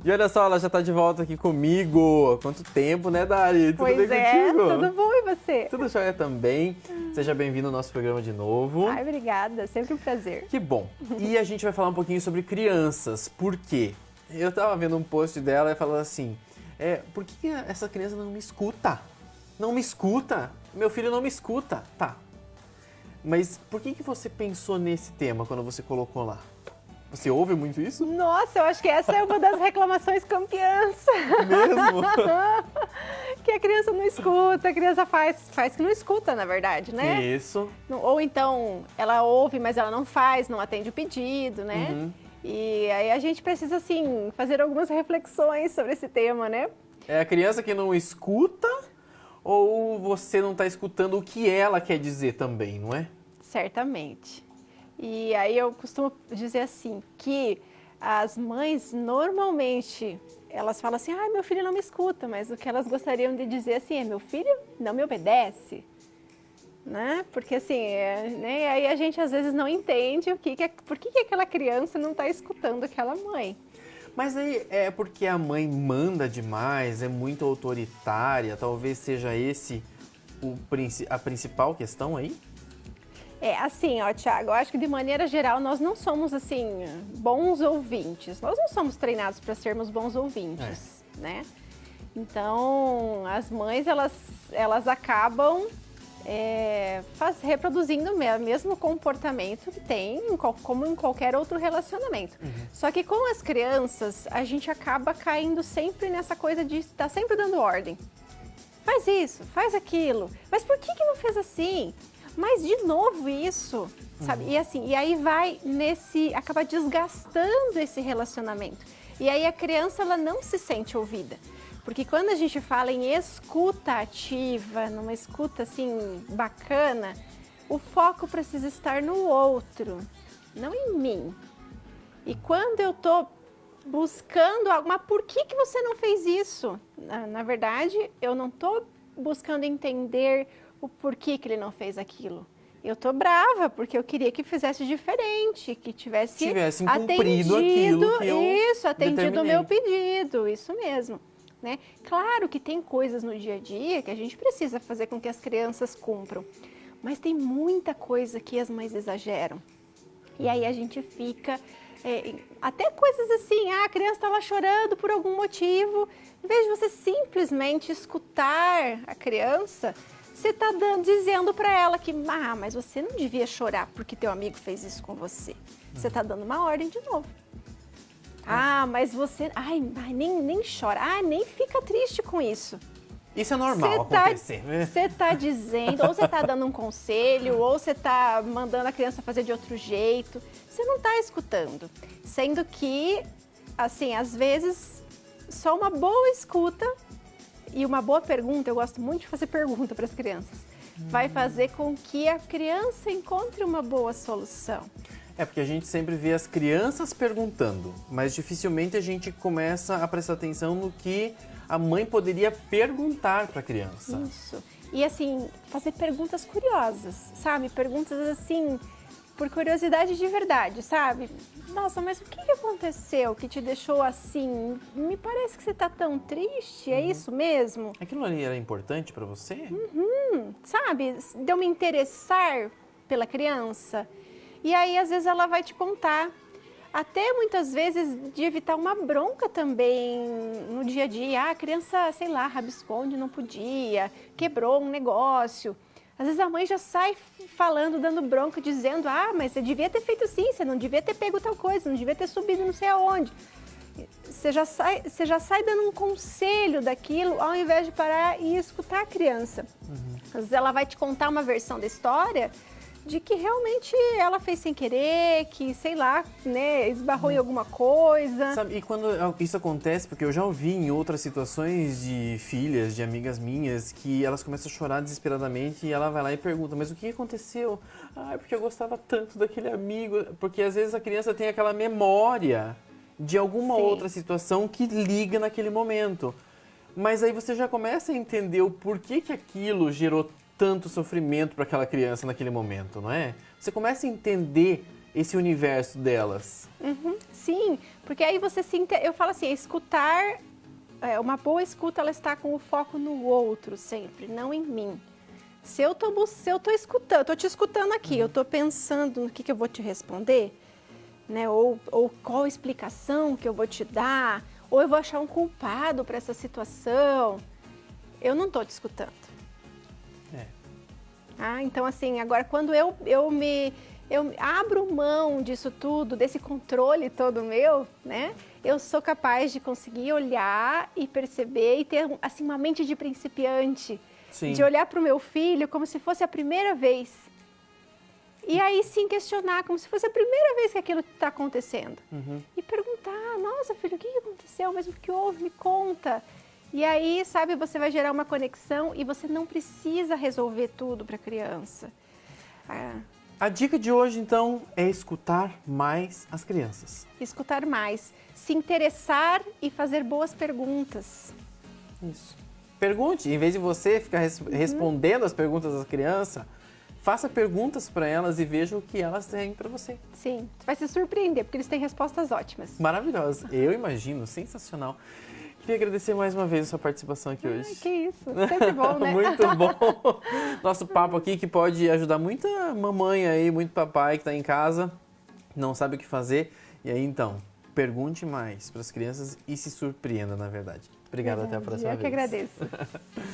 E olha só, ela já tá de volta aqui comigo. Quanto tempo, né, Dari? Tudo Pois bem é, contigo? tudo bom e você? Tudo jóia também. Seja bem-vindo ao nosso programa de novo. Ai, obrigada, sempre um prazer. Que bom. E a gente vai falar um pouquinho sobre crianças. Por quê? Eu tava vendo um post dela e falando assim, por que essa criança não me escuta? Não me escuta? Meu filho não me escuta. Tá. Mas por que você pensou nesse tema quando você colocou lá? Você ouve muito isso? Nossa, eu acho que essa é uma das reclamações campeãs. Mesmo? Que a criança não escuta, a criança faz que não escuta, na verdade, né? Isso. Ou então ela ouve, mas ela não faz, não atende o pedido, né? Uhum. E aí a gente precisa, assim, fazer algumas reflexões sobre esse tema, né? É a criança que não escuta ou você não está escutando o que ela quer dizer também, não é? Certamente. E aí eu costumo dizer assim, que as mães normalmente, elas falam assim, meu filho não me escuta, mas o que elas gostariam de dizer assim é, meu filho não me obedece, né? Porque assim, né? Aí a gente às vezes não entende por que aquela criança não está escutando aquela mãe. Mas aí é porque a mãe manda demais, é muito autoritária, talvez seja esse a principal questão aí? Assim, Thiago, eu acho que de maneira geral nós não somos, assim, bons ouvintes. Nós não somos treinados para sermos bons ouvintes, né? Então, as mães, elas acabam reproduzindo o mesmo comportamento que tem, como em qualquer outro relacionamento. Uhum. Só que com as crianças, a gente acaba caindo sempre nessa coisa de estar sempre dando ordem. Faz isso, faz aquilo. Mas por que não fez assim? Mas de novo isso, sabe? Uhum. E aí acaba desgastando esse relacionamento. E aí a criança, ela não se sente ouvida. Porque quando a gente fala em escuta ativa, numa escuta assim bacana, o foco precisa estar no outro, não em mim. E quando eu tô buscando algo, mas por que você não fez isso? Na verdade, eu não tô buscando entender o porquê que ele não fez aquilo. Eu tô brava porque eu queria que fizesse diferente, que tivesse cumprido aquilo que eu atendido o meu pedido, isso mesmo, né? Claro que tem coisas no dia a dia que a gente precisa fazer com que as crianças cumpram, mas tem muita coisa que as mães exageram. E aí a gente fica até coisas assim, a criança está lá chorando por algum motivo, em vez de você simplesmente escutar a criança, você está dizendo para ela que, mas você não devia chorar porque teu amigo fez isso com você. Você está dando uma ordem de novo. Mas você, nem chora, nem fica triste com isso. Isso é normal acontecer, né? Você está dizendo, ou você está dando um conselho, ou você está mandando a criança fazer de outro jeito. Você não está escutando. Sendo que, assim, às vezes, só uma boa escuta e uma boa pergunta, eu gosto muito de fazer pergunta para as crianças, vai fazer com que a criança encontre uma boa solução. Porque a gente sempre vê as crianças perguntando, mas dificilmente a gente começa a prestar atenção no que a mãe poderia perguntar para a criança. Isso. E assim, fazer perguntas curiosas, sabe? Perguntas assim, por curiosidade de verdade, sabe? Nossa, mas o que aconteceu que te deixou assim? Me parece que você tá tão triste, é isso mesmo? Aquilo ali era importante para você? Sabe? De eu me interessar pela criança. E aí, às vezes, ela vai te contar. Até muitas vezes de evitar uma bronca também no dia a dia. A criança, sei lá, rabiscou onde não podia, quebrou um negócio. Às vezes a mãe já sai falando, dando bronca, dizendo, mas você devia ter feito assim, você não devia ter pego tal coisa, não devia ter subido não sei aonde. Você já sai dando um conselho daquilo, ao invés de parar e escutar a criança. Às vezes ela vai te contar uma versão da história de que realmente ela fez sem querer, que, sei lá, né, esbarrou em alguma coisa. Sabe, e quando isso acontece, porque eu já ouvi em outras situações de filhas, de amigas minhas, que elas começam a chorar desesperadamente e ela vai lá e pergunta, mas o que aconteceu? Porque eu gostava tanto daquele amigo. Porque às vezes a criança tem aquela memória de alguma outra situação que liga naquele momento. Mas aí você já começa a entender o porquê que aquilo gerou tanto sofrimento para aquela criança naquele momento, não é? Você começa a entender esse universo delas. Sim, porque aí você eu falo assim, escutar, uma boa escuta, ela está com o foco no outro sempre, não em mim. Se eu tô escutando, tô te escutando aqui, eu tô pensando no que eu vou te responder, né? Ou qual a explicação que eu vou te dar, ou eu vou achar um culpado para essa situação, eu não tô te escutando. Então assim, agora quando eu abro mão disso tudo, desse controle todo meu, né? Eu sou capaz de conseguir olhar e perceber e ter assim uma mente de principiante. Sim. De olhar para o meu filho como se fosse a primeira vez. E aí sim questionar, como se fosse a primeira vez que aquilo está acontecendo. E perguntar, nossa filho, o que aconteceu? Mas o que houve? Me conta. E aí, sabe, você vai gerar uma conexão e você não precisa resolver tudo para a criança. A dica de hoje, então, é escutar mais as crianças. Escutar mais, se interessar e fazer boas perguntas. Isso. Pergunte, em vez de você ficar respondendo as perguntas das crianças, faça perguntas para elas e veja o que elas têm para você. Sim, você vai se surpreender, porque eles têm respostas ótimas. Maravilhosa. Eu imagino, sensacional. Queria agradecer mais uma vez a sua participação aqui hoje. Que isso, sempre bom, né? Muito bom. Nosso papo aqui que pode ajudar muita mamãe aí, muito papai que está em casa, não sabe o que fazer. E aí, então, pergunte mais para as crianças e se surpreenda, na verdade. Obrigado, até a próxima vez. Eu que agradeço.